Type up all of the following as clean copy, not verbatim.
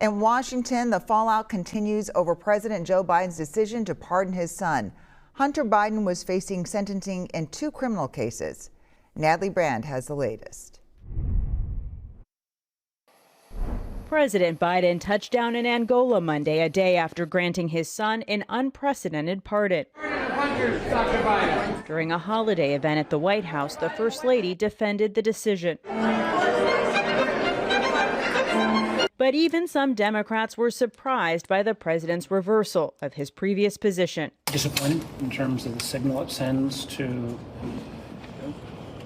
In Washington, the fallout continues over President Joe Biden's decision to pardon his son. Hunter Biden was facing sentencing in 2 criminal cases. Natalie Brand has the latest. President Biden touched down in Angola Monday, a day after granting his son an unprecedented pardon. During a holiday event at the White House, the First Lady defended the decision. But even some Democrats were surprised by the president's reversal of his previous position. Disappointed in terms of the signal it sends to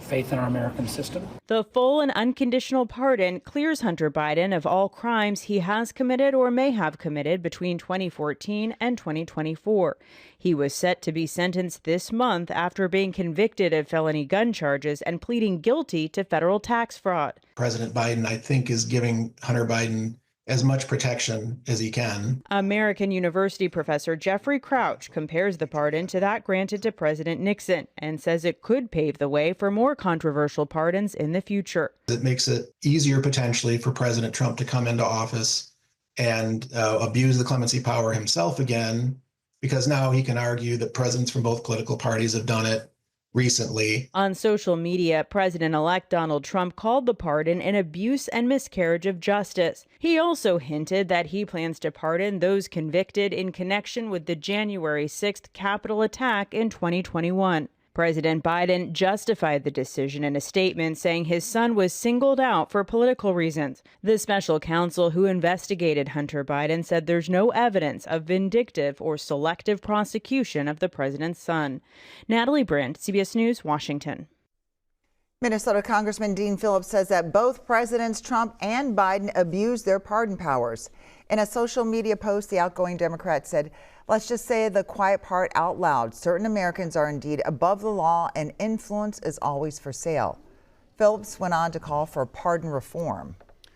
faith in our American system. The full and unconditional pardon clears Hunter Biden of all crimes he has committed or may have committed between 2014 and 2024. He was set to be sentenced this month after being convicted of felony gun charges and pleading guilty to federal tax fraud. President Biden, I think, is giving Hunter Biden as much protection as he can. American University professor Jeffrey Crouch compares the pardon to that granted to President Nixon and says it could pave the way for more controversial pardons in the future. It makes it easier potentially for President Trump to come into office and abuse the clemency power himself again, because now he can argue that presidents from both political parties have done it recently. On social media, President-elect Donald Trump called the pardon an abuse and miscarriage of justice. He also hinted that he plans to pardon those convicted in connection with the January 6th Capitol attack in 2021. President Biden justified the decision in a statement, saying his son was singled out for political reasons. The special counsel who investigated Hunter Biden said there's no evidence of vindictive or selective prosecution of the president's son. Natalie Brand, CBS News, Washington. Minnesota Congressman Dean Phillips says that both Presidents Trump and Biden abused their pardon powers. In a social media post, the outgoing Democrat said, "Let's just say the quiet part out loud. Certain Americans are indeed above the law and influence is always for sale." Phillips went on to call for pardon reform.